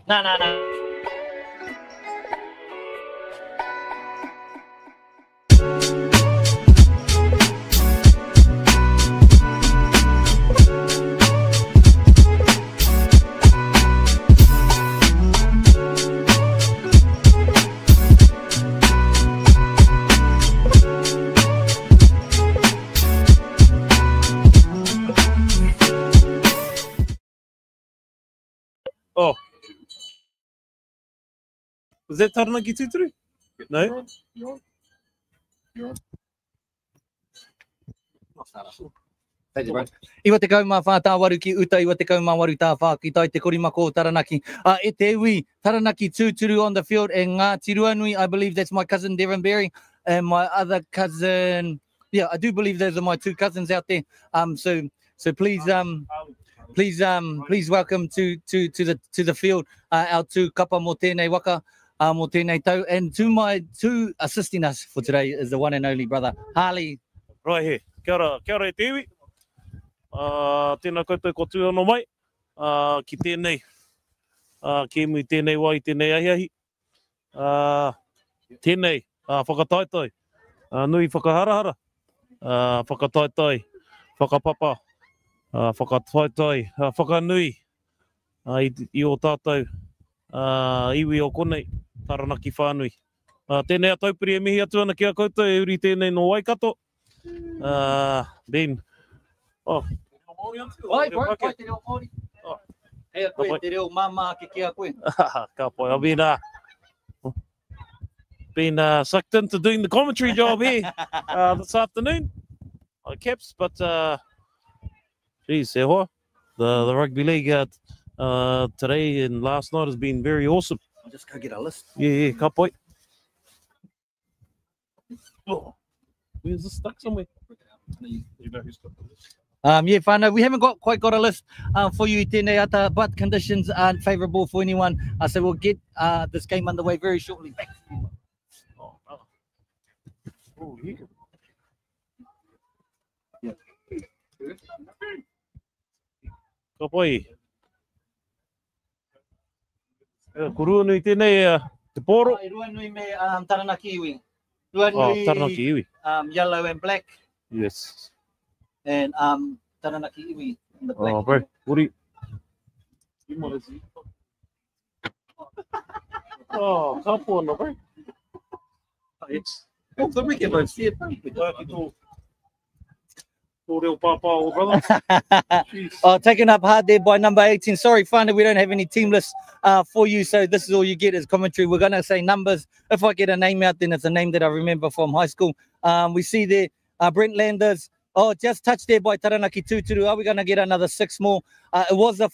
No. Oh. Was that Taranaki Tuturu? No? Iwa te kaumā whātāwaru ki uta, iwa te kaumā waru tā whā ki tai te korimako o Taranaki. E te iwi, Taranaki Tuturu on the field, and Ngāti Ruanui, I believe that's my cousin Devon Berry, and my other cousin, yeah, I do believe those are my two cousins out there. So please welcome to the field our two kapa mo tēnei waka, mo tēnei tau, and to my two assisting us for today is the one and only brother Harley. Right here. Kia ora e te iwi. Tēnā koutou ko tūhono mai. Ki tēnei. Ki mui tēnei wai, tēnei ahiahi. Tēnei. Whakataitai. Nui whakaharahara. Whakataitai. Whakapapa. Whakataitai. Whakanui. I o tātou. Iwi o konei. Taranaki Whānui. Tēnei a taupiri e mihi atu ana kia koutou. E uri tēnei no Waikato. Ben. Oh. Oi, bro, oi, te reo Māori. Hei a koe, te reo māmā ke kia koe. Ka pai, I've been sucked into doing the commentary job here this afternoon. Caps, but geez, e hoa. The rugby league today and last night has been very awesome. I'll just go get a list. Yeah, ka pai. Oh, where's this stuck somewhere? You know who's got the list. Yeah, whānau, we haven't quite got a list for you tēnei ata, but conditions aren't favourable for anyone. So we'll get this game underway very shortly. Back to you. Oh, here. Yeah. Ka pai. Ko Ruanui tēnei te poro. Ruanui me Taranaki iwi. Ruanui, Taranaki iwi. Yellow and black. Yes. And Taranaki iwi in the black. Oh, bro. Uri. Oh, ka pōna, bro. It's the wicked one. See it. Oh, taken up hard there by number 18. Sorry, Whānau, we don't have any team lists for you, so this is all you get is commentary. We're going to say numbers. If I get a name out, then it's a name that I remember from high school. We see there Brent Landers. Oh, just touched there by Taranaki Tuturu. Are we going to get another 6 more? It was a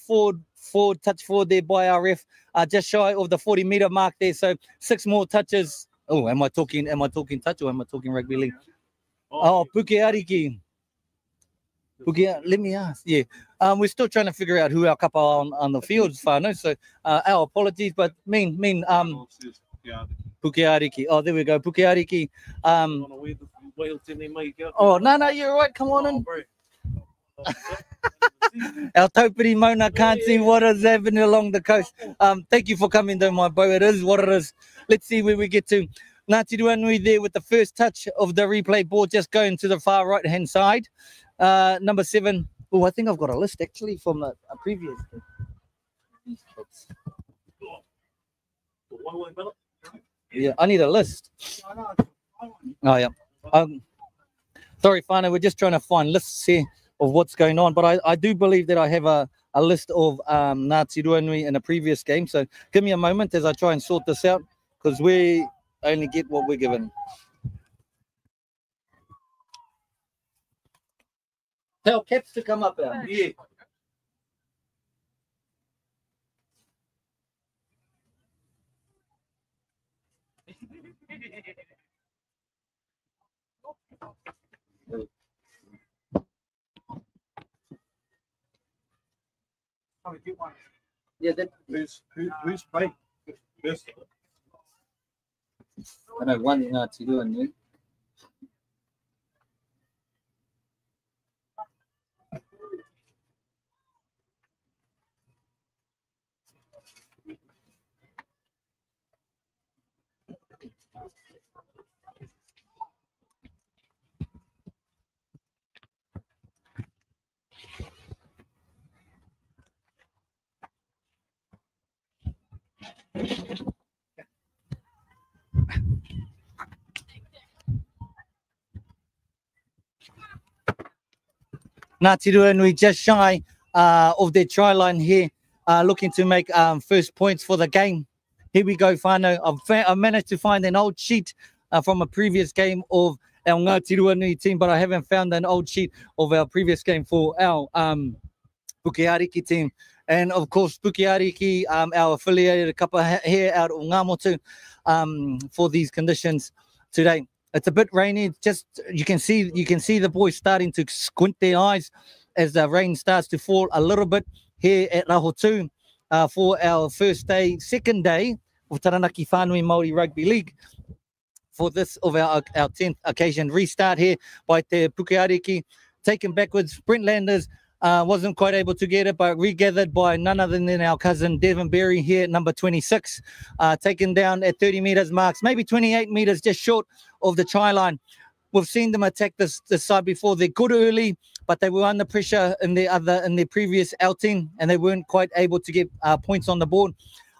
touch forward there by our ref, just shy of the 40-meter mark there. So 6 more touches. Oh, am I talking touch or am I talking rugby league? Oh, Puke Ariki. Let me ask. Yeah, we're still trying to figure out who our kapa on the field is, Whānau. So our apologies, but Puke Ariki. Oh, there we go, Puke Ariki. Oh, no, you're right. Come on in. Our taupiri Mona can't see what is happening along the coast. Thank you for coming though, my boy. It is what it is. Let's see where we get to. Ngāti Ruanui there with the first touch of the replay board, just going to the far right-hand side. Number 7. Oh, I think I've got a list actually from a previous. Yeah, I need a list. Oh, yeah. Sorry, Whānau, we're just trying to find lists here of what's going on, but I do believe that I have a list of Ngāti Ruanui in a previous game. So give me a moment as I try and sort this out, because we only get what we're given. Tell Caps to come up there. Yeah. Yeah, who's playing? I know one Ngāti Ruanui. Ngāti Ruanui just shy of their try line here, looking to make first points for the game. Here we go, whānau. I've managed to find an old sheet from a previous game of our Ngāti Ruanui team, but I haven't found an old sheet of our previous game for our Puke Ariki team. And of course, Puke Ariki, our affiliated kapa here out of Ngāmotu, for these conditions today. It's a bit rainy. Just you can see the boys starting to squint their eyes as the rain starts to fall a little bit here at Rahotu for our second day of Taranaki Whānui Māori Rugby League. For this of our 10th occasion, restart here by Te Puke Ariki, taken backwards. Brent Landers wasn't quite able to get it, but regathered by none other than our cousin Devon Berry here at number 26, taken down at 30 meters marks, maybe 28 meters, just short of the try line. We've seen them attack this side before. They're good early, but they were under pressure in their previous outing, and they weren't quite able to get points on the board.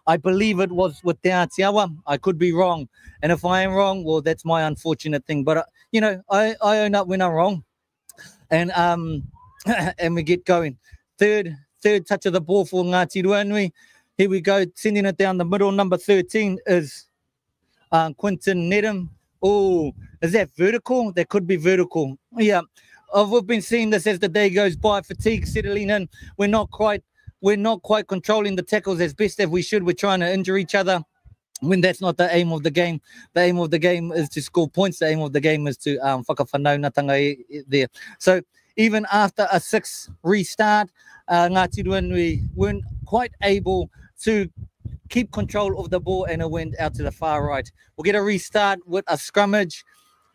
I believe it was with Te Atiawa. I could be wrong, and if I am wrong, well, that's my unfortunate thing. But I own up when I'm wrong, and and we get going. Third touch of the ball for Ngāti Ruanui. Here we go, sending it down the middle. Number 13 is Quinton Nedham. Oh, is that vertical? That could be vertical. Yeah, we've been seeing this as the day goes by. Fatigue settling in. We're not quite controlling the tackles as best as we should. We're trying to injure each other when that's not the aim of the game. The aim of the game is to score points. The aim of the game is to whakawhanaunatanga there. So even after a 6 restart, Ngāti Ruanui weren't quite able to keep control of the ball, and it went out to the far right. We'll get a restart with a scrummage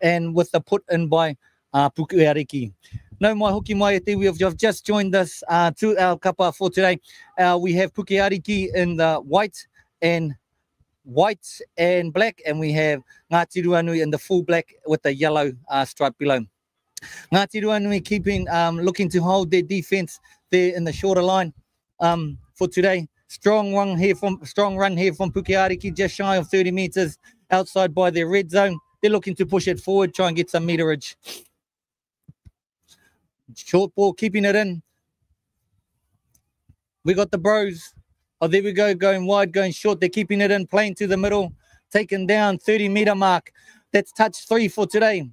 and with the put in by Puke Ariki. No mai hoki mai e te, we have just joined us to our kapa for today. We have Puke Ariki in the white and black, and we have Ngāti Ruanui in the full black with the yellow stripe below. Ngāti Ruanui looking to hold their defense there in the shorter line for today. Strong run here from Puke Ariki, just shy of 30 meters outside by their red zone. They're looking to push it forward, try and get some meterage. Short ball, keeping it in. We got the bros. Oh, there we go, going wide, going short. They're keeping it in, playing to the middle, taken down 30-meter mark. That's touch 3 for today,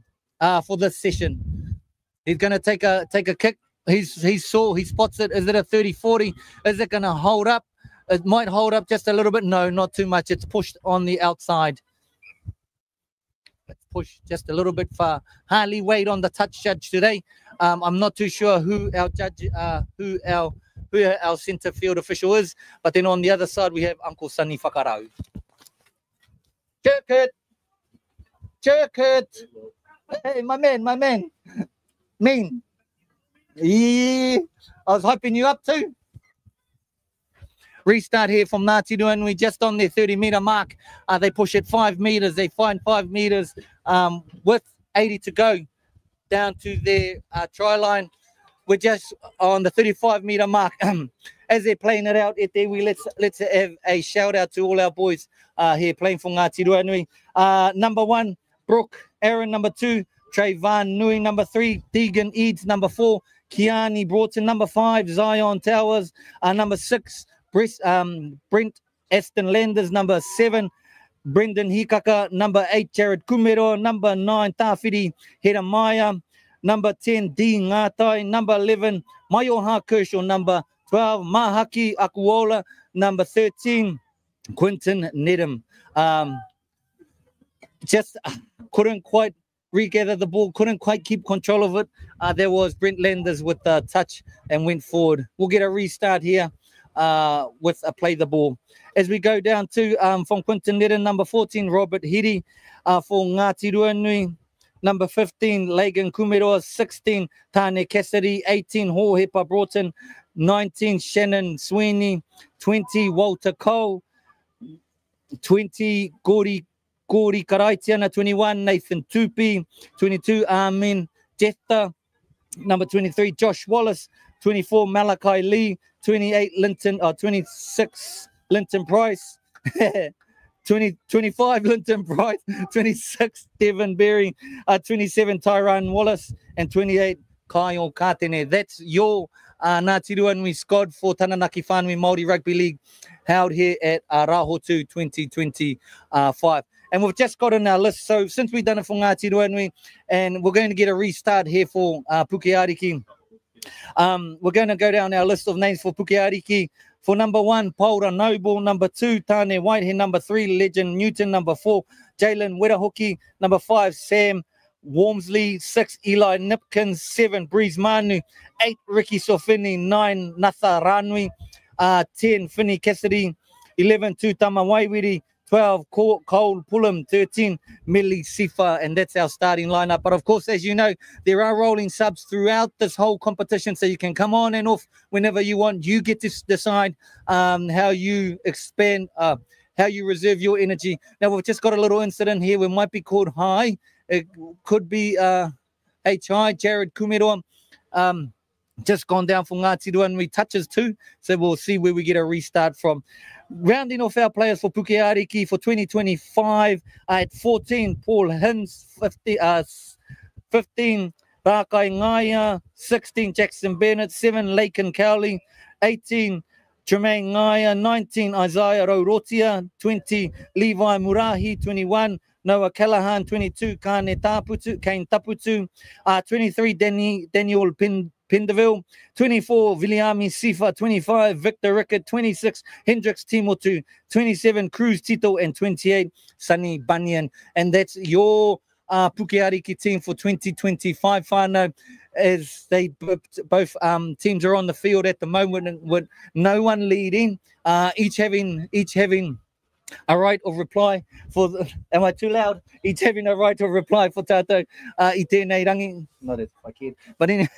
for this session. He's going to take a kick. He spots it. Is it a 30-40? Is it going to hold up? It might hold up just a little bit. No, not too much. It's pushed on the outside. Let's push just a little bit far. Hardly weight on the touch judge today. I'm not too sure who our judge, who our centre field official is. But then on the other side we have Uncle Sunny Whakarau. Jerk it. Hey, my man. Mean. Yeah, I was hyping you up too. Restart here from Ngāti Ruanui, just on their 30-meter mark. They push it 5 meters. They find 5 meters with 80 to go down to their try line. We're just on the 35-meter mark. As they're playing it out, let's have a shout out to all our boys here playing for Ngāti Ruanui. Number 1, Brooke Aaron. Number 2, Trayvon Nui. Number 3, Deegan Eads. Number 4, Kiani Broughton. Number 5, Zion Towers. Number 6, Brent Aston Landers. Number 7, Brendan Hikaka. Number 8, Jared Kumero. Number 9, Tawhiri Heramaya. Number 10, D Ngatai. Number 11, Maioha Kershaw. Number 12, Mahaki Akuola. Number 13, Quinton Nedham. Just couldn't quite regather the ball, couldn't quite keep control of it. There was Brent Landers with the touch and went forward. We'll get a restart here with a play the ball. As we go down to from Quinton Nedham, number 14, Robert Hiri for Ngāti Ruanui. Number 15, Lagan Kumeroa. 16, Tane Cassidy. 18, Hohepa Broughton. 19, Shannon Sweeney. 20, Walter Cole. 20, Gori Karaitiana. 21, Nathan Tupi. 22, Armin Jetta. Number 23, Josh Wallace. 24, Malachi Lee. 26, Linton Price. 25 Linton Bright, 26 Devon Berry, 27 Tyrone Wallace, and 28 Kyle Katene. That's your Ngāti Ruanui squad for Taranaki Whānui Māori Rugby League held here at Rahotu 2025. And we've just got in our list. So since we've done it for Ngāti Ruanui, and we're going to get a restart here for Puke Ariki, we're going to go down our list of names for Puke Ariki. For number 1, Paura Noble. Number 2, Tane Whitehead. Number 3, Legend Newton. Number 4, Jalen Werahoki. Number 5, Sam Wormsley. 6, Eli Nipkins. 7, Breeze Manu. 8, Ricky Sofini. 9, Natha Ranui. 10, Finney Cassidy. 11, Tutama Waiwiri. 12, Cole Pullum. 13, Millie Sifa. And that's our starting lineup. But of course, as you know, there are rolling subs throughout this whole competition, so you can come on and off whenever you want. You get to decide how you expand, how you reserve your energy. Now, we've just got a little incident here. We might be called high. It could be HI, Jared Kumeroa. Just gone down for Ngāti Ruanui touches too. So we'll see where we get a restart from. Rounding off our players for Puke Ariki for 2025 at 14, Paul Hins, 15, Rakai Ngaya, 16, Jackson Bennett, 7, Laken Cowley, 18, Jermaine Ngaya, 19, Isaiah Rorotia, 20, Levi Murahi, 21, Noah Callahan, 22, Kane Taputu, 23, Daniel Pendeville, 24, Viliami Sifa, 25, Victor Rickett, 26, Hendricks Timotu, 27, Cruz Tito, and 28, Sunny Bunyan. And that's your Puke Ariki team for 2025 whānau, as they both teams are on the field at the moment with no one leading, each having a right of reply for am I too loud? Each having a right of reply for Tato I tēnei rangi. Not as I kid, but anyway,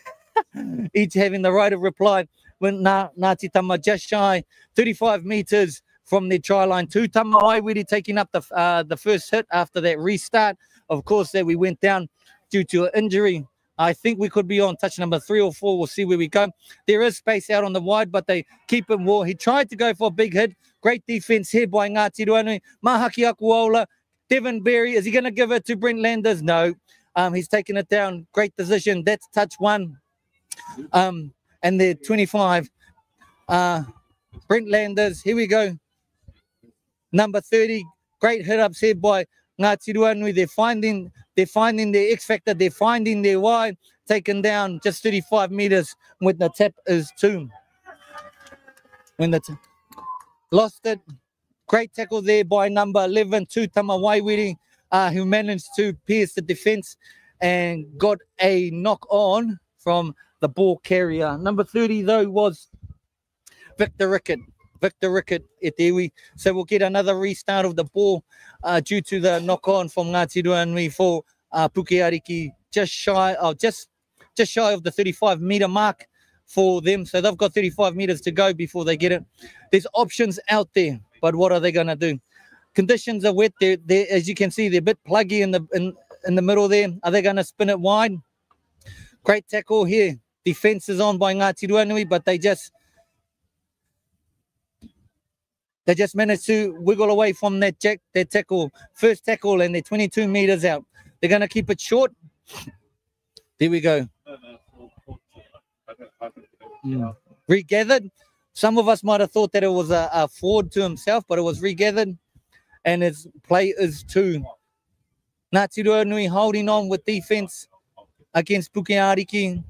each having the right of reply when Ngāti Tama just shy 35 meters from their try line. Two Tama Waiwiri taking up the first hit after that restart. Of course, that we went down due to an injury. I think we could be on touch number 3 or 4. We'll see where we go. There is space out on the wide, but they keep him well. He tried to go for a big hit. Great defense here by Ngāti Ruanui. Mahaki Akuola. Devon Berry. Is he going to give it to Brent Landers? No. He's taking it down. Great decision. That's touch 1. And they're 25. Brent Landers. Here we go. Number 30. Great hit ups here by Ngāti Ruanui. They're finding their X factor. They're finding their wide. Taken down just 35 meters when the tap is 2. When the lost it. Great tackle there by number 11, Tūtama Waiwiri, who managed to pierce the defense and got a knock on from the ball carrier. Number 30 though was Victor Rickett. Etewi. So we'll get another restart of the ball due to the knock-on from Ngāti Ruanui for Puke Ariki, just shy of the 35-meter mark for them. So they've got 35 meters to go before they get it. There's options out there, but what are they going to do? Conditions are wet. They're, as you can see, they're a bit pluggy in the middle there. Are they going to spin it wide? Great tackle here. Defense is on by Ngāti Ruanui, but they just managed to wiggle away from that tackle, first tackle, and they're 22 meters out. They're going to keep it short. There we go. Regathered. Some of us might have thought that it was a forward to himself, but it was regathered. And his play is 2. Ngāti Ruanui holding on with defense against Puke Ariki.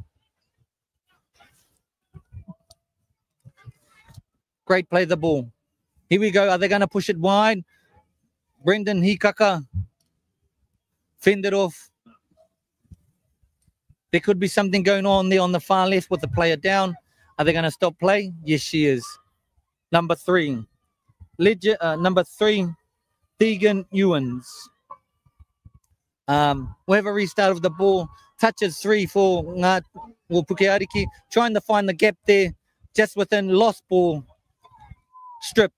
Great play the ball. Here we go. Are they going to push it wide? Brendan Hikaka fended off. There could be something going on there on the far left with the player down. Are they going to stop play? Yes, she is. Number 3. Number 3, Deegan Ewans. We'll have a restart of the ball. Touches 3 for Puke Ariki. Trying to find the gap there just within lost ball strip.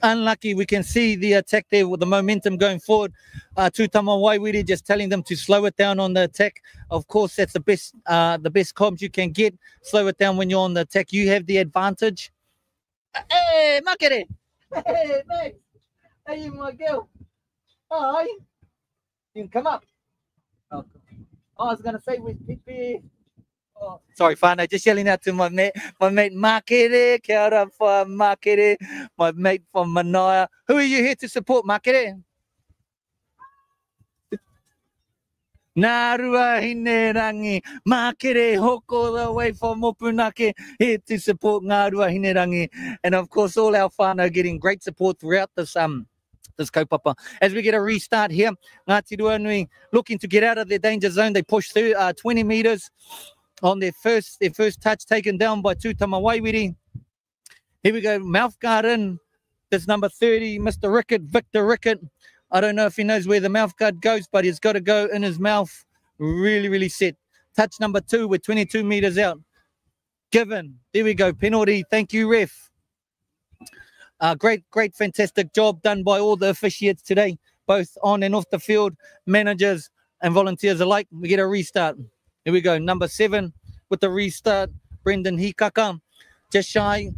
Unlucky. We can see the attack there with the momentum going forward. Tūtama Waiwiri just telling them to slow it down on the attack. Of course, that's the best comms you can get. Slow it down when you're on the attack. You have the advantage. Hey, makere. Hey, mate. Hey, you my girl. Hi. You can come up. Oh, I was gonna say with Pipi. Oh, sorry, Whānau, just yelling out to my mate Makere, kia ora wha Makere, my mate from Manaia. Who are you here to support, Makere? Ngā rua hine rangi, Makere hoko the way from Mopunake, here to support Ngā rua hine rangi. And of course, all our whānau getting great support throughout this kaupapa. As we get a restart here, Ngāti Ruanui looking to get out of their danger zone. They push through 20 metres on their first touch, taken down by Tūtama Waiwiri. Here we go, mouth guard in. This number 30, Mr. Rickett, Victor Rickett. I don't know if he knows where the mouth guard goes, but he's got to go in his mouth. Really, really set. Touch number 2 with 22 metres out. Given. There we go. Penalty. Thank you, ref. Great, fantastic job done by all the officiates today, both on and off the field, managers and volunteers alike. We get a restart. Here we go. Number 7 with the restart. Brendan Hikaka. Just shy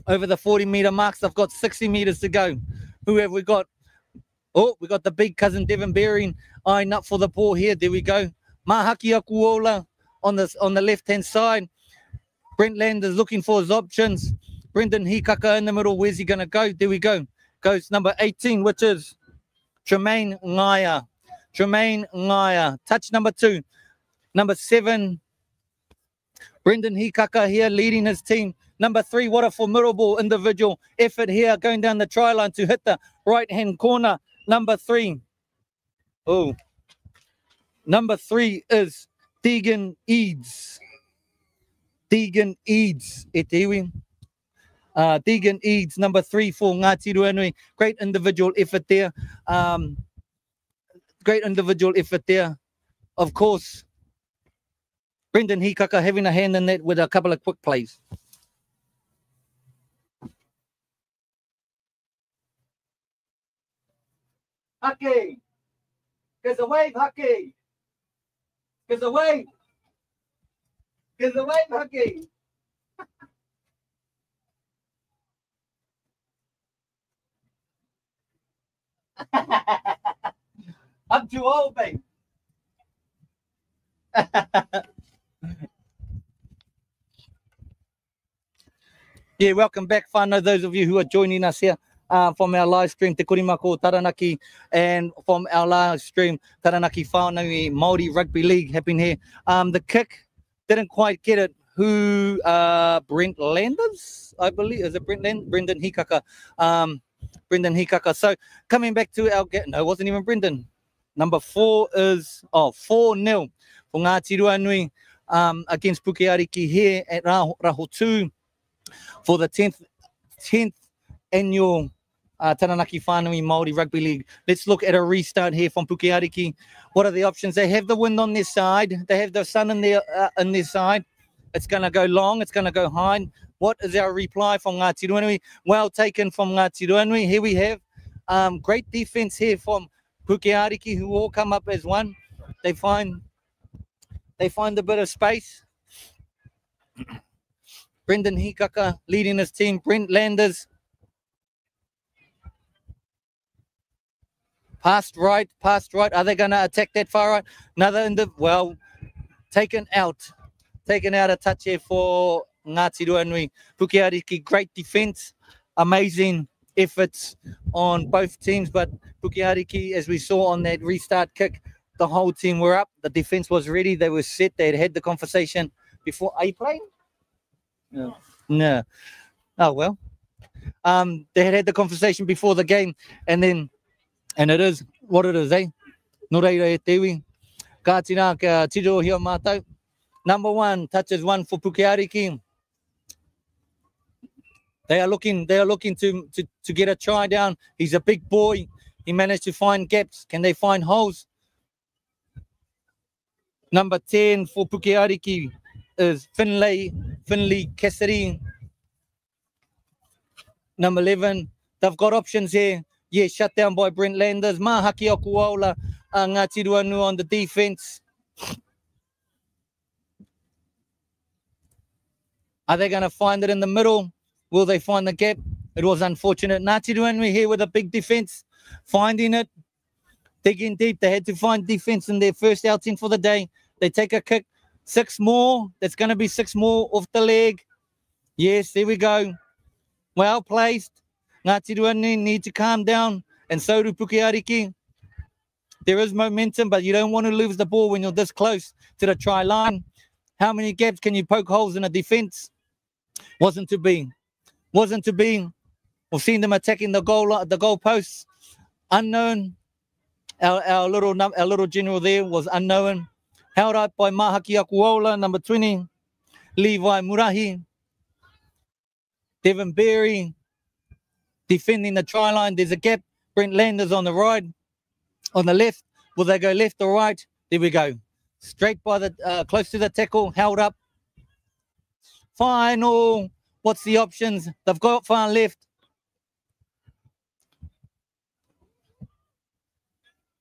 over the 40-metre marks. I've got 60 metres to go. Who have we got? Oh, we got the big cousin Devon Bering eyeing up for the ball here. There we go. Mahaki Akuola on the left-hand side. Brent Landers looking for his options. Brendan Hikaka in the middle. Where's he going to go? There we go. Goes number 18, which is Tremaine Ngaya. Tremaine Ngaya. Touch number 2. Number 7, Brendan Hikaka here leading his team. Number 3, what a formidable individual effort here, going down the try line to hit the right-hand corner. Number 3. Oh. Number 3 is Deegan Eads. Deegan Eads. Deegan Eads, number 3 for Ngāti Ruanui. Great individual effort there. Great individual effort there. Of course, Brendan Hikaka having a hand in that with a couple of quick plays. Haki. There's a wave, Haki. There's a wave. There's a wave, Haki. I'm too old, babe. Yeah, welcome back, whānau, those of you who are joining us here from our live stream, Te Korimako Taranaki, and from our live stream, Taranaki Whānui Māori Rugby League happening here. The kick didn't quite get it. Who, Brent Landers, I believe. Is it Brendan Hikaka. Brendan Hikaka. So coming back to our, no, it wasn't even Brendan. Number 4 is 4-0 for Ngāti Ruanui against Puke Ariki here at Rahotu for the 10th annual Taranaki Whānui Māori Rugby League. Let's look at a restart here from Puke Ariki. What are the options? They have the wind on their side. They have the sun in their side. It's going to go long. It's going to go high. What is our reply from Ngāti Ruanui? Well taken from Ngāti Ruanui. Here we have great defense here from Puke Ariki, who all come up as one. They find a bit of space. Brendan Hikaka leading his team. Brent Landers. Past right. Are they going to attack that far right? Another taken out a touch here for Ngāti Ruanui. Puke Ariki, great defense. Amazing efforts on both teams, but Puke Ariki, as we saw on that restart kick, the whole team were up. The defense was ready. They were set. They had the conversation before. Are you playing? No. Oh, well. They had the conversation before the game, and it is what it is, eh? No reira e tewi. Ka tina ka tiro hia mātou. Number 1, touches 1 for Puke Ariki. They are looking to get a try down. He's a big boy. He managed to find gaps. Can they find holes? Number 10 for Puke Ariki is Finlay Cassidy. Number 11, they've got options here. Yeah, shut down by Brent Landers. Mahaki Okuaola, Ngāti Ruanui on the defense. Are they going to find it in the middle? Will they find the gap? It was unfortunate. Ngāti Ruanui here with a big defense, finding it, digging deep. They had to find defense in their first outing for the day. They take a kick. 6 more. That's going to be 6 more off the leg. Yes, there we go. Well placed. Ngāti Ruanui need to calm down, and so do Puke Ariki. There is momentum, but you don't want to lose the ball when you're this close to the try line. How many gaps can you poke holes in a defense? Wasn't to be. Wasn't to be. We've seen them attacking the goal posts. Unknown. Our little general there was unknown. Held up by Mahaki Akuola, number 20. Levi Murahi. Devon Berry defending the try line. There's a gap. Brent Landers on the right. On the left. Will they go left or right? There we go. Straight by the close to the tackle. Held up. Final. What's the options? They've got far left.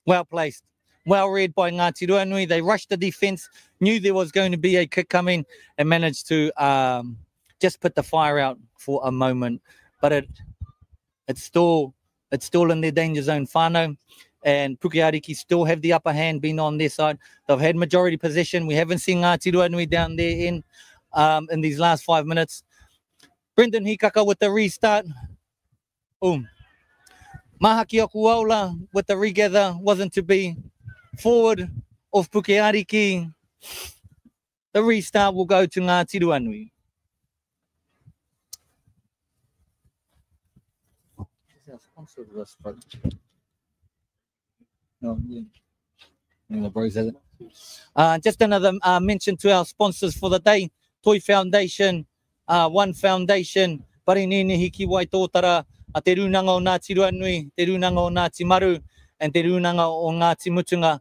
Well placed. Well read by Ngāti Ruanui. They rushed the defense, knew there was going to be a kick coming, and managed to just put the fire out for a moment. But it's still in their danger zone, whānau. And Puke Ariki still have the upper hand, being on their side. They've had majority possession. We haven't seen Ngāti Ruanui down there in these last 5 minutes. Brendan Hikaka with the restart. Boom. Mahaki Okuola with the regather. Wasn't to be. Forward of Puke Ariki. The restart will go to Ngāti Ruanui. Just another mention to our sponsors for the day. Toi Foundation, One Foundation, Parinini Hiki Waitotara, Te Runanga o Ngāti Ruanui, Te Runanga o Ngāti Maru, and Te Runanga o Ngāti Mutunga,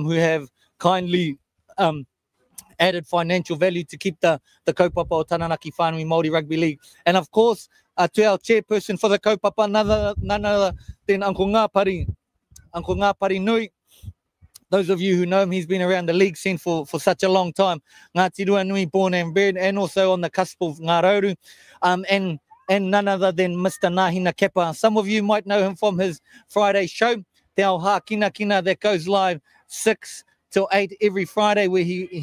who have kindly added financial value to keep the kaupapa o Taranaki Whānui Māori Rugby League. And of course, to our chairperson for the kaupapa, none other than Uncle Ngāpari Nui. Those of you who know him, he's been around the league scene for such a long time. Ngāti Ruanui, born and bred, and also on the cusp of Ngā Rauru. And none other than Mr. Nahina Kepa. Some of you might know him from his Friday show, Te Ao Hā Kina Kina, that goes live 6 till 8 every Friday, where he's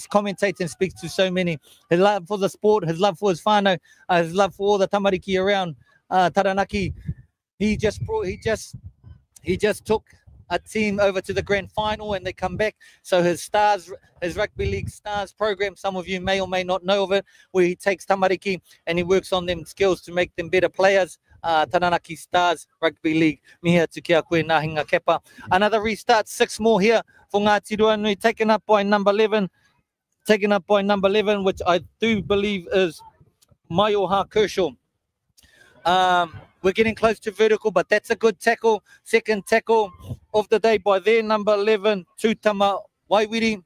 commentates and speaks to so many. His love for the sport, his love for his whānau, his love for all the tamariki around Taranaki. He just took a team over to the grand final and they come back. So his Rugby League Stars program, some of you may or may not know of it, where he takes tamariki and he works on them skills to make them better players. Taranaki Stars Rugby League. Mihia tu kia koe nā hinga kepa. Another restart, 6 more here for Ngāti Ruanui, taken up by number 11. Taken up by number 11, which I do believe is Maioha Kershaw. We're getting close to vertical, but that's a good tackle. Second tackle of the day by their number 11, Tūtama Waiwiri.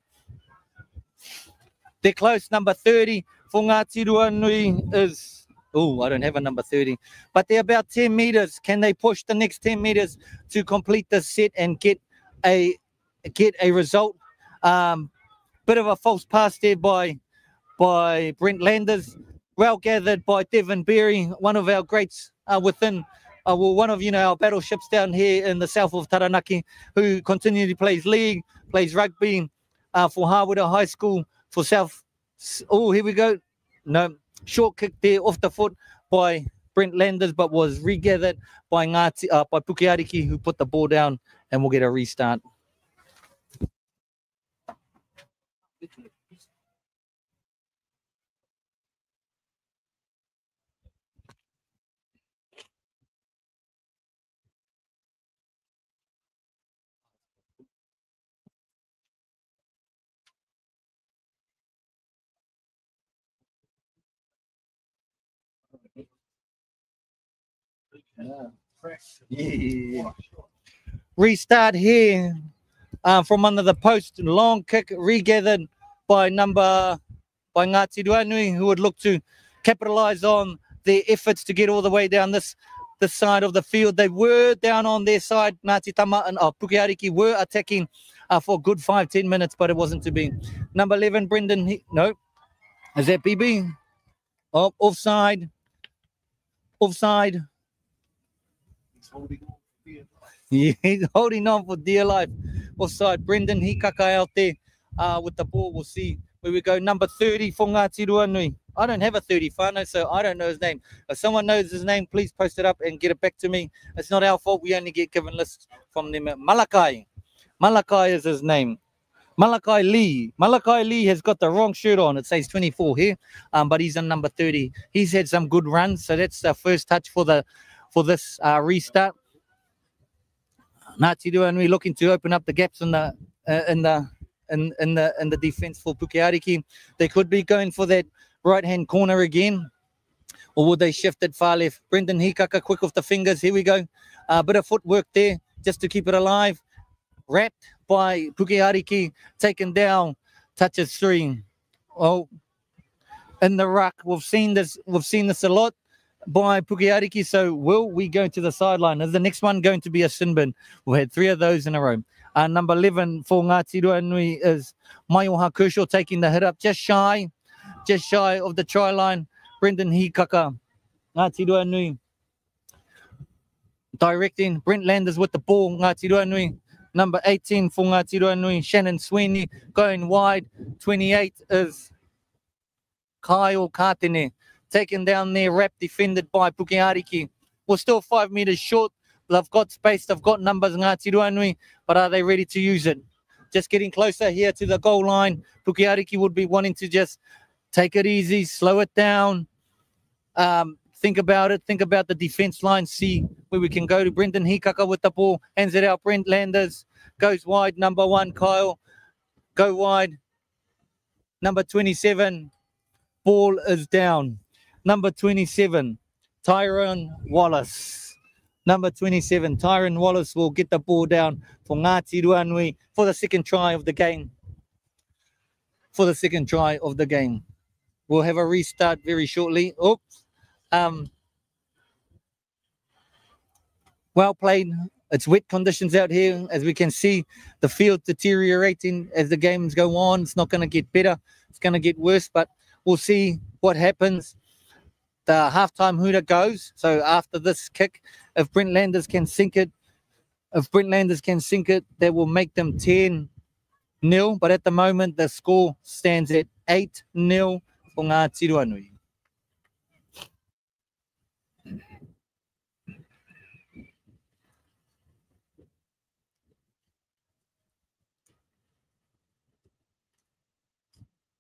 They're close. Number 30 for Ngāti Ruanui is, I don't have a number 30, but they're about 10 meters. Can they push the next 10 meters to complete the set and get a result? Bit of a false pass there by Brent Landers. Well gathered by Devon Berry, one of our greats within, one of our battleships down here in the south of Taranaki, who continually plays league, plays rugby for Hawera High School, for South. Oh, here we go. No, short kick there off the foot by Brent Landers, but was regathered by by Puke Ariki, who put the ball down, and we'll get a restart. Yeah. Restart here from under the post. Long kick regathered by Ngāti Ruanui, who would look to capitalize on their efforts to get all the way down this side of the field. They were down on their side. Ngāti Tama and Puke Ariki were attacking for a good 5-10 minutes, but it wasn't to be. Number 11, Brendan. No, is that BB? Oh, offside. Offside. Yeah, he's holding on for dear life. Offside. Brendan Hikaka out there with the ball. We'll see where we go. Number 30 for Ngāti Ruanui. I don't have a 30 whānau, so I don't know his name. If someone knows his name, please post it up and get it back to me. It's not our fault. We only get given lists from them. Malakai. Malakai is his name. Malakai Lee. Malakai Lee has got the wrong shirt on. It says 24 here, but he's on number 30. He's had some good runs, so that's the first touch for this restart. Ngāti Ruanui looking to open up the gaps in the defense for Puke Ariki. They could be going for that right-hand corner again, or would they shift it far left? Brendan Hikaka quick off the fingers. Here we go. A bit of footwork there just to keep it alive. Wrapped by Puke Ariki, taken down, touches 3. Oh, in the ruck, we've seen this a lot by Puke Ariki. So will we go to the sideline? Is the next one going to be a sin bin? We've had 3 of those in a row. Number 11 for Ngāti Ruanui is Maioha Kershaw taking the hit up just shy of the try line. Brendan Hikaka, Ngāti Ruanui directing. Brent Landers with the ball. Ngāti Ruanui. Number 18 for Ngāti Ruanui, Shannon Sweeney going wide. 28 is Kyle Katene, taken down there, wrapped, defended by Puke Ariki. We're still 5 meters short. They've got space, they've got numbers, Ngāti Ruanui, but are they ready to use it? Just getting closer here to the goal line. Puke Ariki would be wanting to just take it easy, slow it down. Think about it. Think about the defense line. See where we can go to. Brendan Hikaka with the ball. Hands it out. Brent Landers goes wide. Number 1, Kyle. Go wide. Number 27. Ball is down. Number 27. Tyrone Wallace. Number 27. Tyrone Wallace will get the ball down for Ngāti Ruanui for the second try of the game. We'll have a restart very shortly. Oops. Well played. It's wet conditions out here. As we can see, the field deteriorating as the games go on. It's not going to get better. It's going to get worse, but we'll see what happens. The halftime hooter goes. So after this kick, if Brent Landers can sink it, that will make them 10-0. But at the moment, the score stands at 8-0 for Ngāti Ruanui.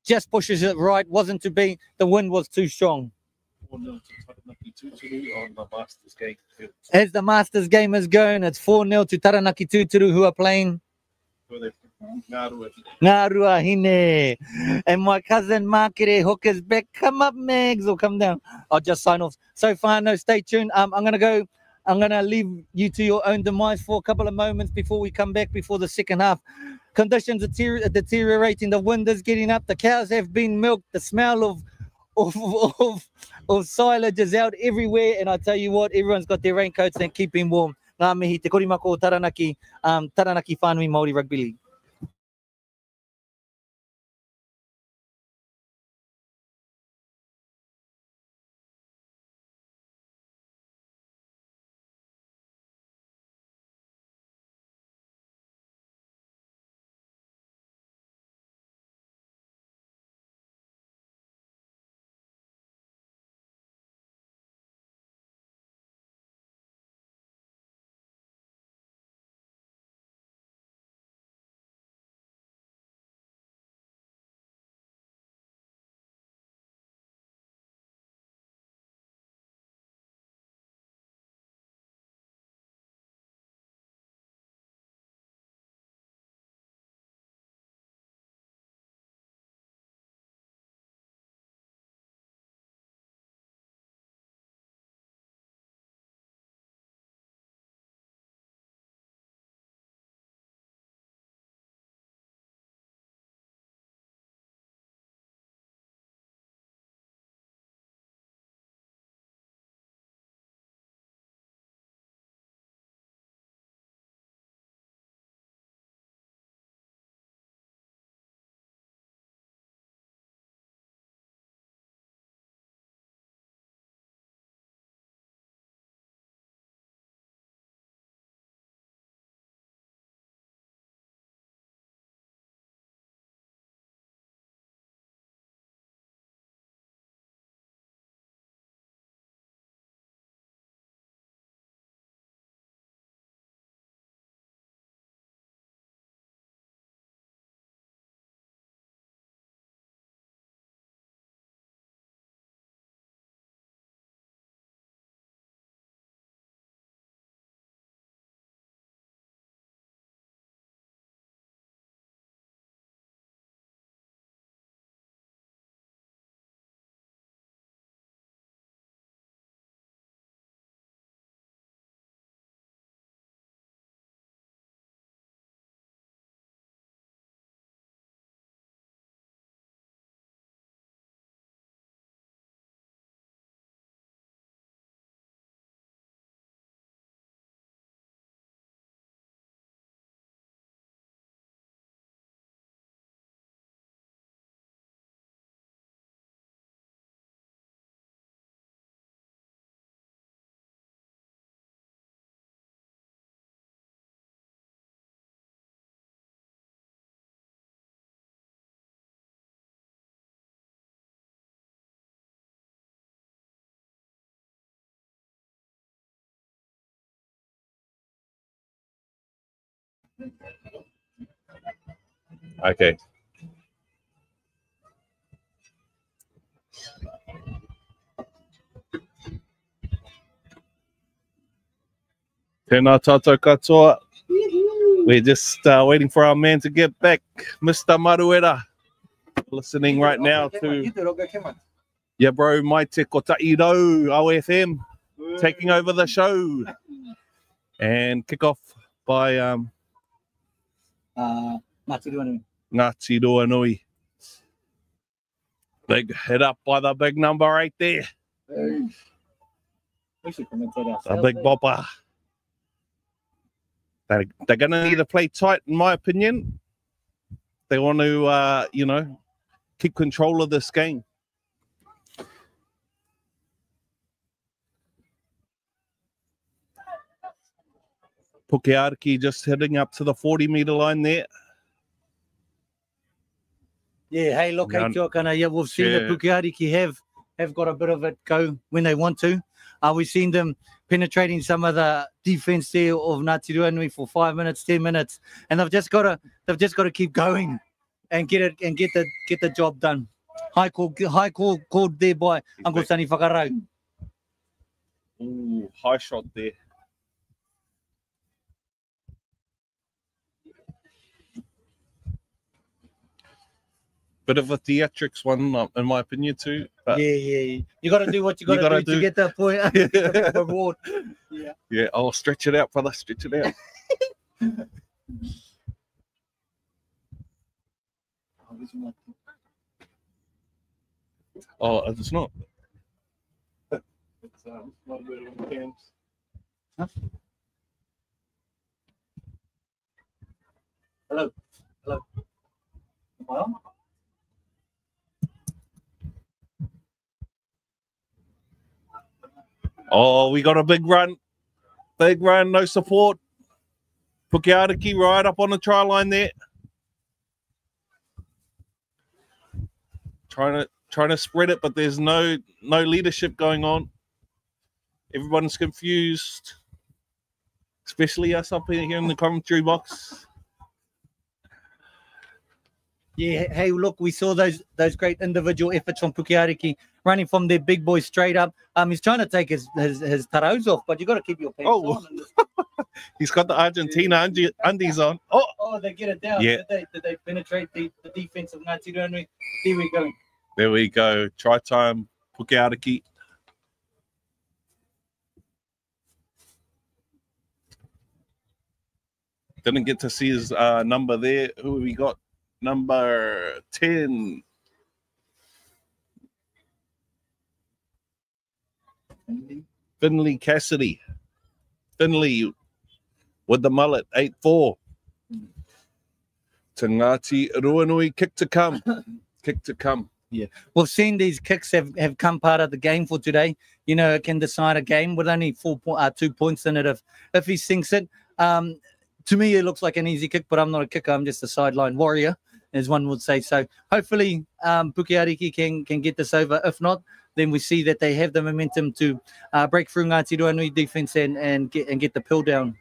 Just pushes it right, wasn't to be. The wind was too strong. 4-0 to Taranaki Tūturu on the Masters game. As the Masters game is going, it's 4-0 to Taranaki Tūturu, who are playing Ngā Ruahine. And my cousin Makere Hook is back. Come up, Megs, or come down. I'll just sign off. So far, no, stay tuned. I'm going to leave you to your own demise for a couple of moments before we come back before the second half. Conditions are deteriorating. The wind is getting up. The cows have been milked. The smell of silage is out everywhere. And I tell you what, everyone's got their raincoats and keeping warm. Ngā mihi, te korimako Taranaki Whānui Māori Rugby League. Okay. Tēnā tātou katoa. We're just waiting for our man to get back, Mr. Maruera. Listening right now to yeah, bro, mai te kotai rau, OFM, taking over the show. And kick off by Ngāti Ruanui. Ngāti Ruanui. Big hit up by the big number 8 there. We should commentate ourselves. A big bopper. They're going to need to play tight, in my opinion. They want to, you know, keep control of this game. Puke Ariki just heading up to the 40-metre line there. Yeah, hey, look, hey, Tiokana, yeah, we've seen that Puke Ariki have got a bit of it go when they want to. We've seen them penetrating some of the defense there of Ngāti Ruanui for 5 minutes, 10 minutes, and they've just got to keep going and get the job done. High call called there by Uncle Sunny Whakarau. Ooh, high shot there. Bit of a theatrics one, in my opinion, too. Yeah. You got to do what you got to do to get that point. Reward. Yeah. Oh, stretch it out, brother. Stretch it out. Oh, it's not. It's not good on cams. Huh? Hello. Well. Oh, we got a big run. Big run, no support. Puke Ariki right up on the try line there. Trying to spread it, but there's no leadership going on. Everyone's confused. Especially us up here in the commentary box. Yeah, hey, look, we saw those great individual efforts from Puke Ariki running from their big boy straight up. He's trying to take his taraos off, but you got to keep your pants on. He's got the Argentina undies on. Oh, they get it down. Yeah. Did they penetrate the defense of Ngāti Ruanui? There we go. There we go. Try time, Puke Ariki. Didn't get to see his number there. Who have we got? Number 10. Finley Cassidy. Finley with the mullet, 8-4. To Ngāti Ruanui, kick to come. Kick to come. Yeah, we've seen these kicks have come part of the game for today. You know, it can decide a game with only 2 points in it if he sinks it. To me, it looks like an easy kick, but I'm not a kicker. I'm just a sideline warrior, as one would say. So hopefully Puke Ariki can get this over. If not, then we see that they have the momentum to break through Ngāti Ruanui defense and get the pill down.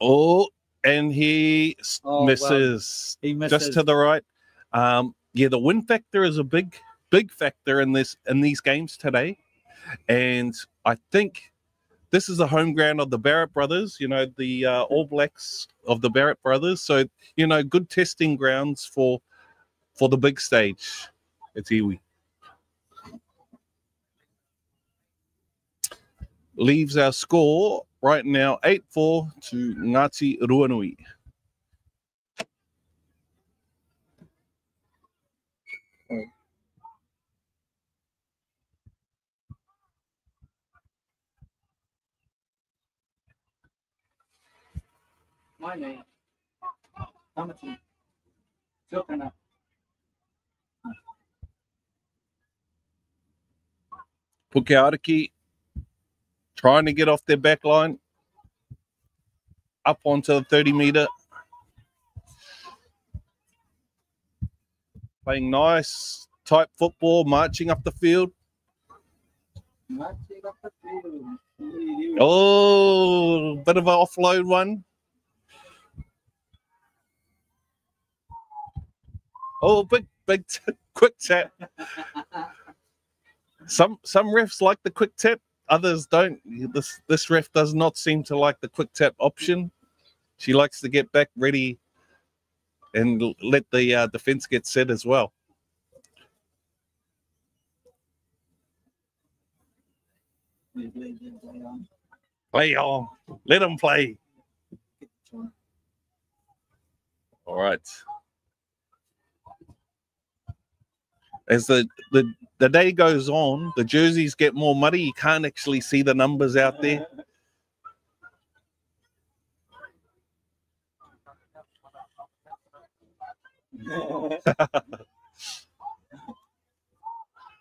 Oh, and he misses. He misses just to the right. Yeah, the win factor is a big factor in these games today, and I think this is the home ground of the Barrett brothers. You know, the All Blacks of the Barrett brothers. So you know, good testing grounds for the big stage. It's iwi. Leaves our score right now 8-4 to Ngāti Ruanui. My name. Ngāmotu. Tiokana. Puke Ariki trying to get off their back line. Up onto the 30-metre. Playing nice, tight football, marching up the field. Oh, bit of an offload one. Oh, big quick tap. Some refs like the quick tap, others don't. This ref does not seem to like the quick tap option. She likes to get back ready and let the defense get set as well. Play on. Let them play. All right. As the day goes on, the jerseys get more muddy. You can't actually see the numbers out there.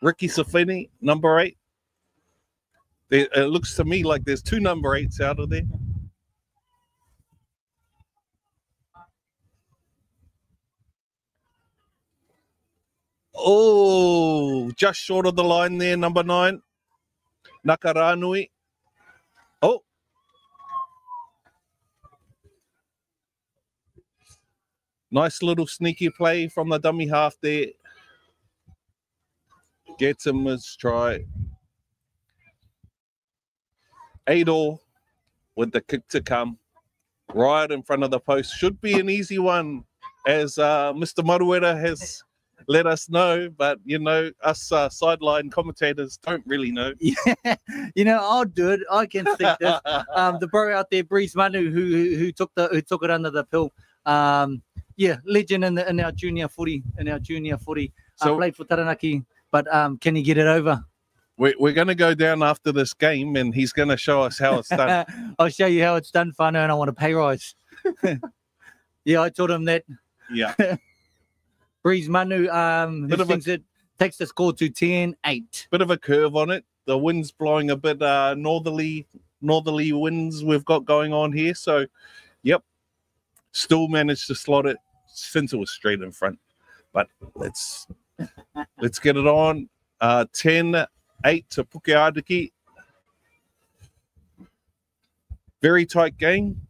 Ricky Safini, number 8. It looks to me like there's 2 number 8s out of there. Oh, just short of the line there, number 9. Ngāti Ruanui. Oh. Nice little sneaky play from the dummy half there. Gets him his try. 8-all with the kick to come. Right in front of the post. Should be an easy one, as Mr. Maruera has let us know. But, you know, us sideline commentators don't really know. Yeah, you know, I'll do it. I can stick this. The bro out there, Breeze Manu, who took it under the pill. Yeah, legend in our junior footy. So, played for Taranaki, but can he get it over? We're going to go down after this game, and he's going to show us how it's done. I'll show you how it's done, Whānau, and I want a pay rise. Yeah, I told him that. Yeah. Breeze Manu, who thinks it takes the score to 10-8. Bit of a curve on it. The wind's blowing a bit northerly winds we've got going on here. So, yep, still managed to slot it since it was straight in front. But let's get it on. 10-8 to Puke Ariki. Very tight game.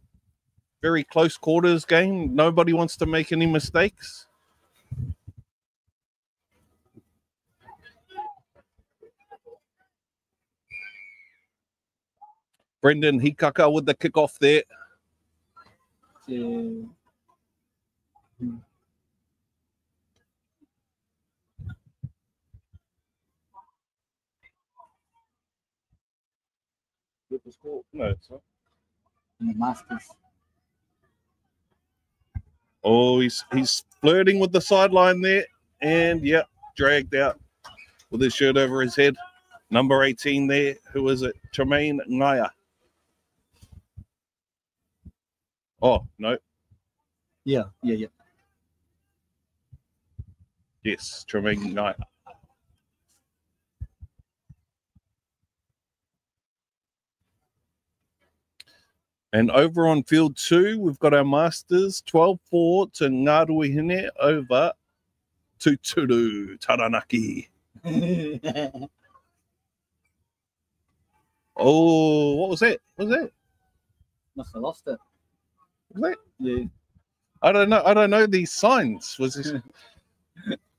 Very close quarters game. Nobody wants to make any mistakes. Brendan Hikaka with the kickoff there. No, it's not. The Masters. Oh, he's flirting with the sideline there, and yep, dragged out with his shirt over his head. Number 18 there. Who is it? Tremaine Ngaya. Oh, no. Yeah. Yes, Tremaine Ngaya. And over on field 2, we've got our Masters 12-4 to Ngāruihine over to Turu Taranaki. Oh, what was that? Must have lost it. Was that? Yeah. I don't know these signs. Was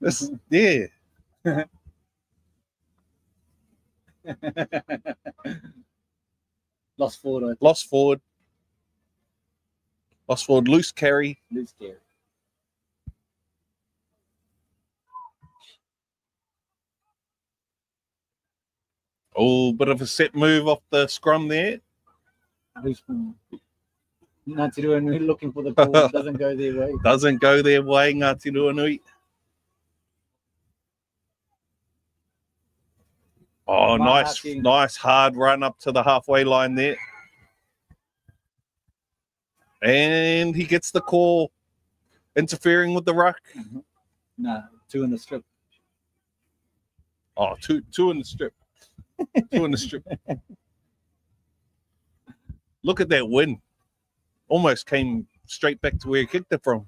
this? Yeah. Lost forward. Lost forward, loose carry. Oh, bit of a set move off the scrum there. Ngāti Ruanui looking for the ball. Doesn't go their way. Doesn't go their way, Ngāti Ruanui. Oh, nice hard run up to the halfway line there. And he gets the call, interfering with the ruck. No, 2 in the strip. Oh, two in the strip. 2 in the strip. Look at that win. Almost came straight back to where he kicked it from.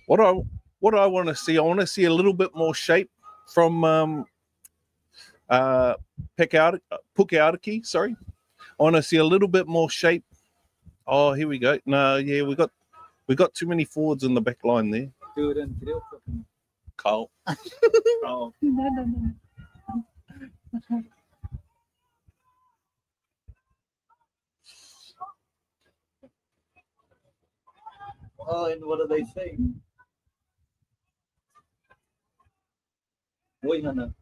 What I want to see, I want to see a little bit more shape from Puke Ariki, sorry. want to see a little bit more shape. Oh, here we go. No, yeah, we got too many forwards in the back line there. Do it in Carl. Oh. No. Oh, and what do they say? Wihana.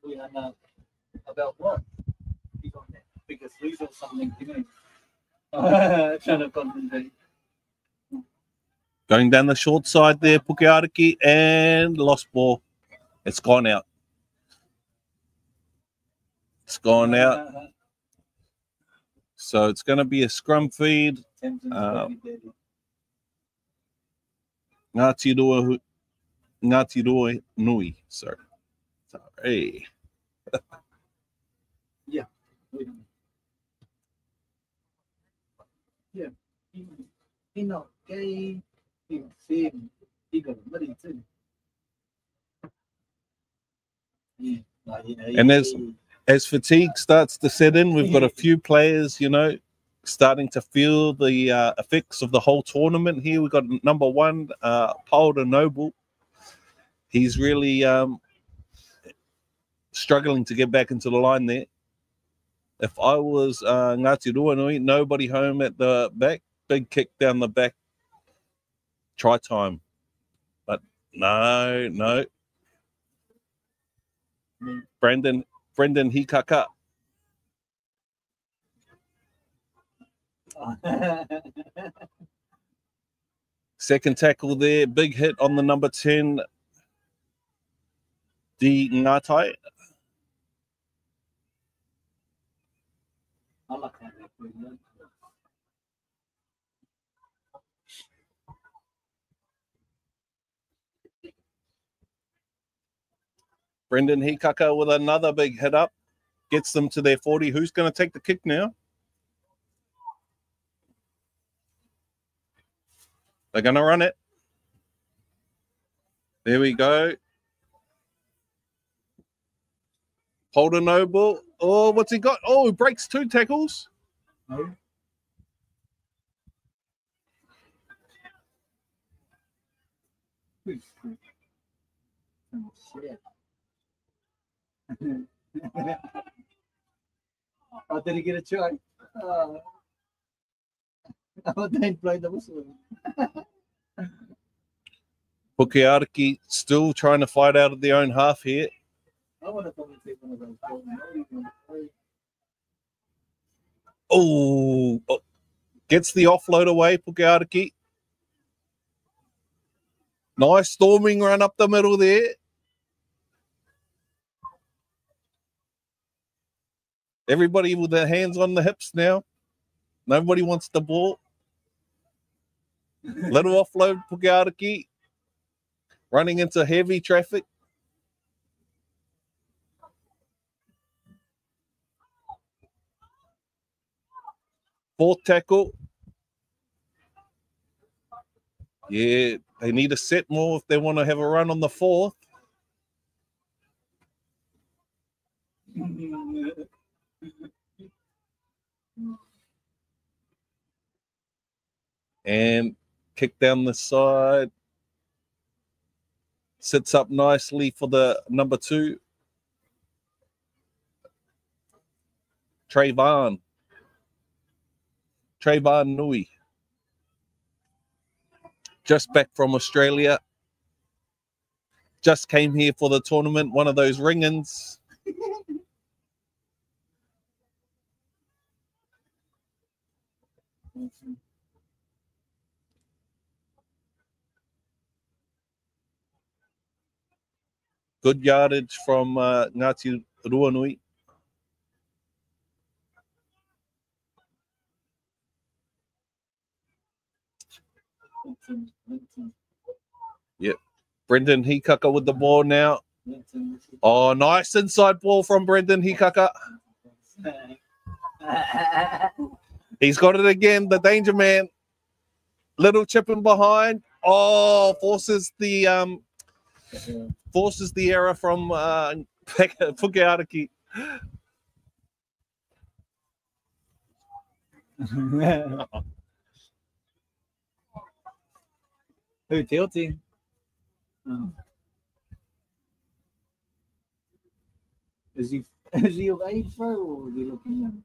Wihana. About what? He's on that. Because these are something to me. Trying to concentrate. Going down the short side there, Puke Ariki, and lost ball. It's gone out. It's gone out. So it's going to be a scrum feed. Ngāti Ruanui. Sorry. Yeah. Yeah. He not gay. He same. He got money too. Yeah. And as fatigue starts to set in, we've got a few players, you know, starting to feel the effects of the whole tournament here. We've got number 1, Paul Noble. He's really struggling to get back into the line there. If I was Ngāti Ruanui, nobody home at the back, big kick down the back, try time. But no. Brendan Hikaka. Second tackle there, big hit on the number 10, the Ngātai. I like that. Brendan Hikaka with another big hit up. Gets them to their 40. Who's going to take the kick now? They're going to run it. There we go. Holder Noble. Oh, what's he got? Oh, he breaks 2 tackles. No. Oh, shit. Oh, did he get a try? Oh, they played the whistle. Puke Ariki still trying to fight out of their own half here. I want to probably take one of those. Oh, gets the offload away, Puke Ariki. Nice storming run up the middle there. Everybody with their hands on the hips now. Nobody wants the ball. Little offload, Puke Ariki. Running into heavy traffic. Fourth tackle. Yeah, they need to set more if they want to have a run on the fourth. And kick down the side. Sits up nicely for the number 2. Trayvon Nui. Just back from Australia. Just came here for the tournament. One of those ring-ins. Good yardage from Ngāti Ruanui. Yep. Brendan Hikaka with the ball now. Oh, nice inside ball from Brendan Hikaka. He's got it again, the danger man. Little chip in behind. Oh, forces the error from Puke Ariki. Who, te oti? Is he of age, bro, or is he looking young?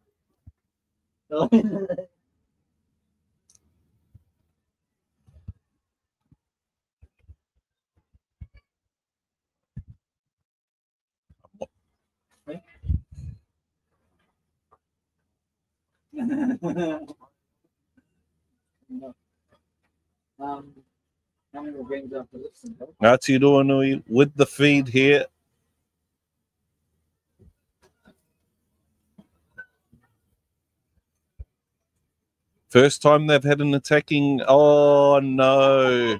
How many games after this? Ngāti Ruanui with the feed here. First time they've had an attacking. Oh no!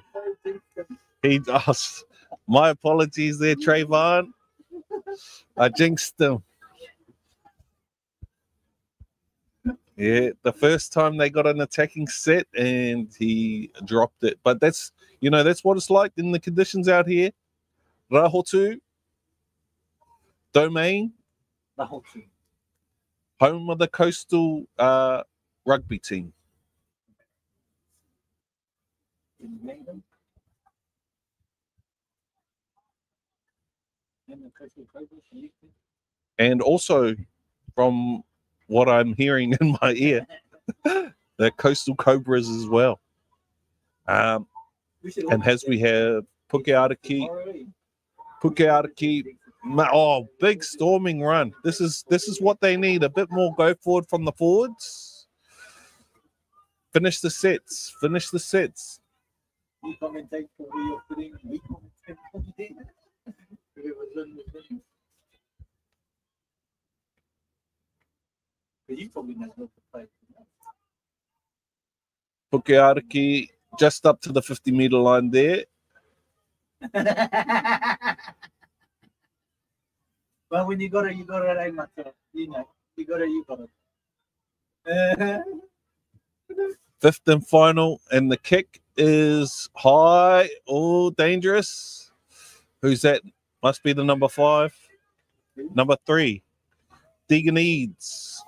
He does. My apologies there, Trayvon. I jinxed him. Yeah, the first time they got an attacking set and he dropped it. But that's, you know, that's what it's like in the conditions out here. Rahotu domain, home of the coastal rugby team. And also, from what I'm hearing in my ear, the coastal cobras as well. And as we have Puke Ariki, oh, big storming run. This is what they need. A bit more go forward from the forwards. Finish the sets. Finish the sets. You commentate for who you're putting. We commentate for me. But you probably know how to play. Puke Ariki just up to the 50-meter line there. Well, when you got it, right, Matt. You know, you got it. Fifth and final, and the kick is high. Oh, dangerous. Who's that? Must be the number 5. Number 3. Deeganese.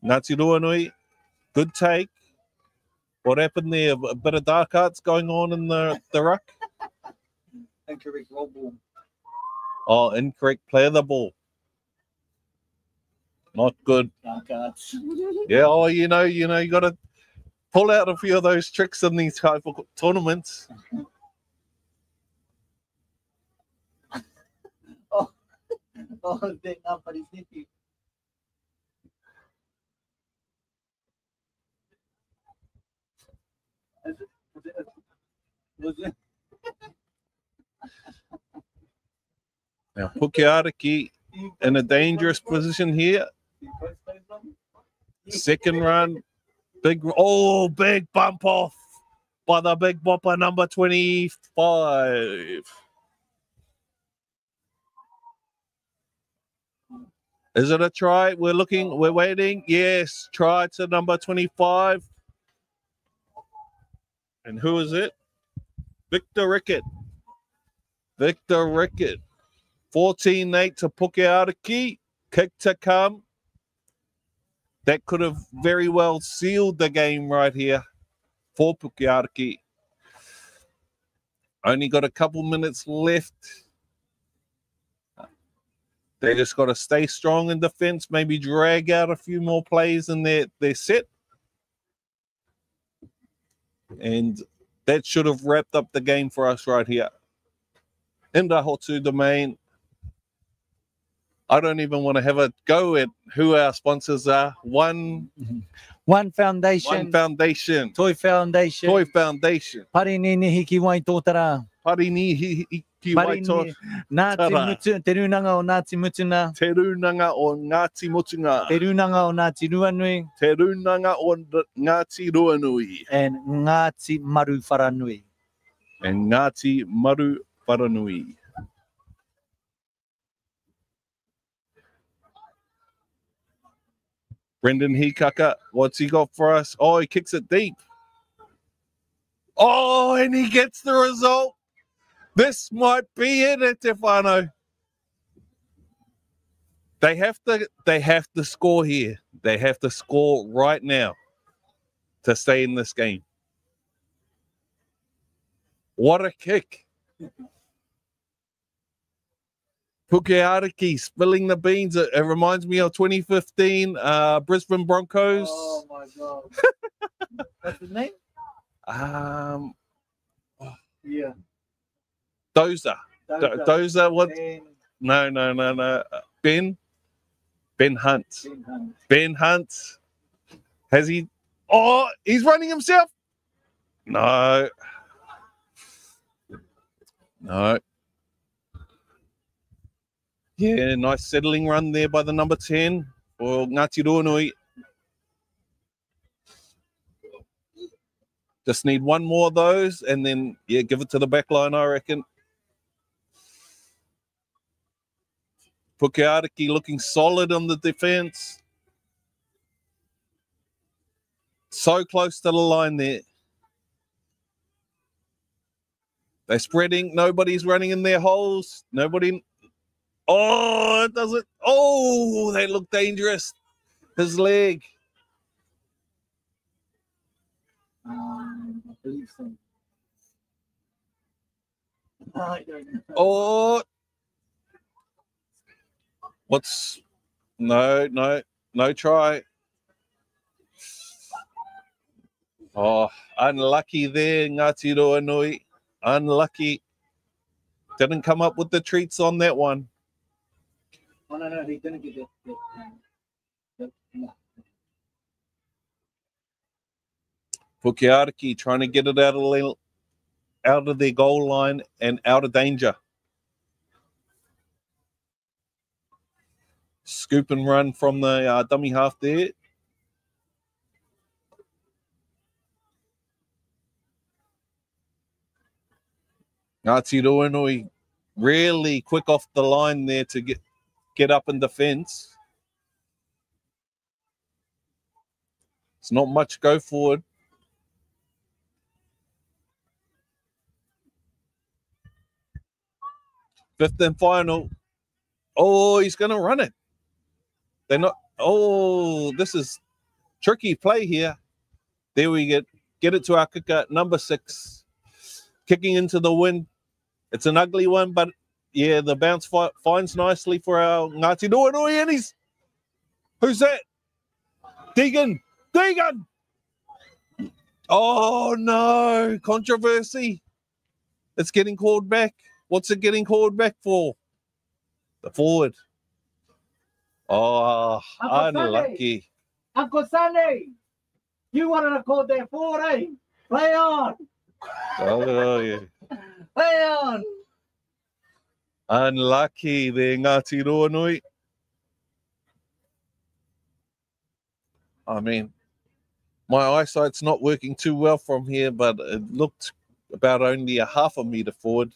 Ngāti Ruanui. Good take. What happened there? A bit of dark arts going on in the ruck. Incorrect roll ball. Oh, incorrect play of the ball. Not good. Dark arts. Yeah, oh, you know, you got to pull out a few of those tricks in these type of tournaments. Oh, that nobody's nippy. Was it? Now, Puke Ariki in a dangerous position here. Second run. Big bump off by the big bopper, number 25. Is it a try? We're waiting. Yes, try to number 25. And who is it? Victor Rickett. 14-8 to Puke Ariki. Kick to come. That could have very well sealed the game right here for Puke Ariki. Only got a couple minutes left. They just got to stay strong in defense, maybe drag out a few more plays in their set. And that should have wrapped up the game for us right here. In the Hotu domain. I don't even want to have a go at who our sponsors are. One Foundation. Toy Foundation. Parinini hiki wai tōtara. Parini hiki wai tōtara. Te runanga o Ngāti Mutuna. Te runanga o Ngāti Mutunga. Te runanga o Ngāti Ruanui. Te runanga o Ngāti Ruanui. And Ngāti Maru Wharanui. And Ngāti Maru Wharanui. Brendan Hikaka, what's he got for us? Oh, he kicks it deep. Oh, and he gets the result. This might be it at Te Whānau. They have to score here. They have to score right now. to stay in this game. What a kick. Puke Ariki spilling the beans. It reminds me of 2015 Brisbane Broncos. Oh my God. What's his name? Yeah. Dozer. Dozer. What? Ben. No. Ben Hunt. Ben Hunt. Ben Hunt. Has he? Oh, he's running himself. No. Yeah, nice settling run there by the number 10 for Ngāti Ruanui. Just need one more of those and then, yeah, give it to the back line, I reckon. Puke Ariki looking solid on the defense. So close to the line there. They're spreading. Nobody's running in their holes. Nobody. Oh, it doesn't. Oh, they look dangerous. His leg. I believe so. I don't know. Oh. What's. No try. Oh, unlucky there, Ngāti Ruanui. Unlucky. Didn't come up with the treats on that one. Oh, no, he didn't get that. No. Puke Ariki trying to get it out of their goal line and out of danger. Scoop and run from the dummy half there. Ngāti Ruanui really quick off the line there to get up in defence. It's not much go forward. Fifth and final. Oh, he's going to run it. They're not. Oh, this is tricky play here. There we get it to our kicker, number 6. Kicking into the wind. It's an ugly one, but yeah, the bounce finds nicely for our Ngāti Ruanui, and he's... Who's that? Deegan! Oh, no. Controversy. It's getting called back. What's it getting called back for? The forward. Oh, unlucky. Uncle Sunday, you wanted to call that forward, eh? Play on. Oh, yeah. Play on. Unlucky there, Ngāti Ruanui. I mean, my eyesight's not working too well from here, but it looked about only a half a metre forward.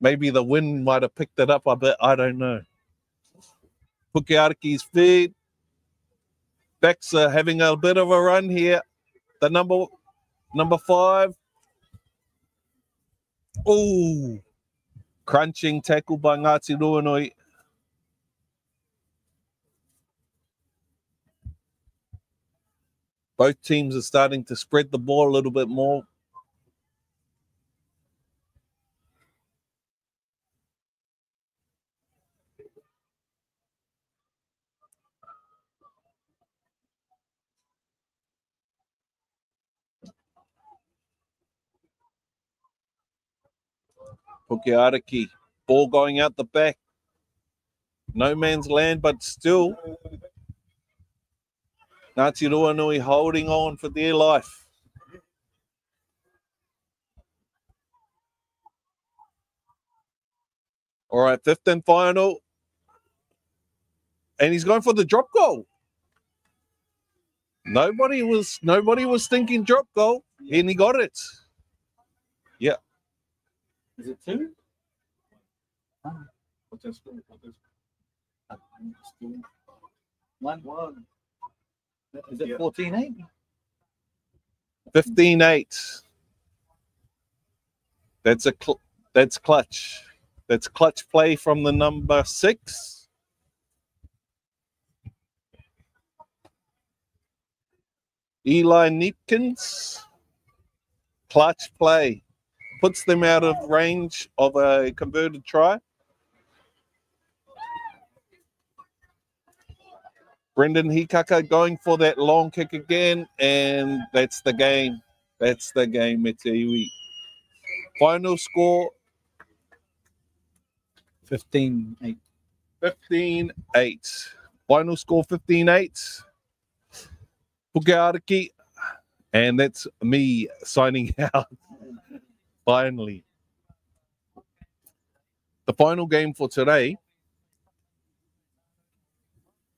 Maybe the wind might have picked it up a bit. I don't know. Puke Ariki's feed. Backs are having a bit of a run here. The number 5. Oh, crunching tackle by Ngāti Ruanui. Both teams are starting to spread the ball a little bit more. Puke Ariki, ball going out the back. No man's land, but still Ngāti Ruanui holding on for dear life. All right, 5th and final. And he's going for the drop goal. Nobody was thinking drop goal, and he got it. Yeah. Is it 2? What's that score? 1. Is it 14-8? 15-8. That's clutch. That's clutch play from the number 6. Eli Neepkins. Clutch play. Puts them out of range of a converted try. Brendan Hikaka going for that long kick again, and that's the game. That's the game, me te iwi. Final score 15-8. 15-8. Final score 15-8. Puke Ariki, and that's me signing out. Finally. The final game for today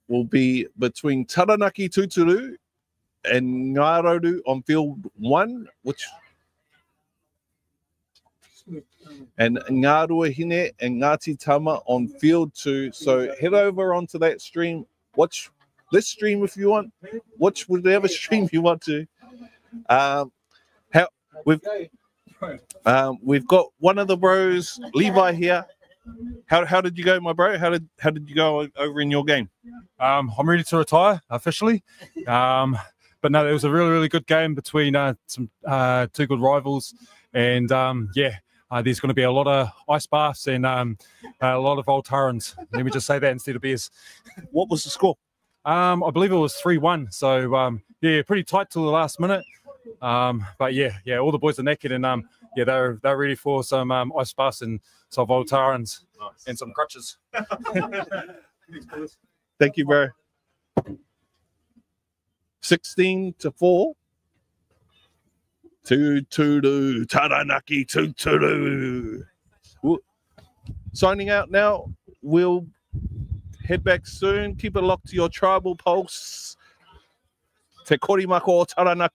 will be between Taranaki Tuturu and Ngāroru on field 1, and Ngāruahine and Ngāti Tama on field 2. So head over onto that stream. Watch this stream if you want. Watch whatever stream you want to. We've got one of the bros, Levi, here. How did you go, my bro? How did you go over in your game? I'm ready to retire officially, but no, it was a really good game between some two good rivals, and there's going to be a lot of ice baths and a lot of Voltarans. Let me just say that instead of beers. What was the score? I believe it was 3-1. So pretty tight till the last minute. But all the boys are naked, and they're ready for some ice baths and some Voltarans and some crutches. Thank you, bro. 16-4. Tuturu, Taranaki Tuturu. Signing out now. We'll head back soon. Keep it locked to your tribal pulse. Te korimako o Taranaki.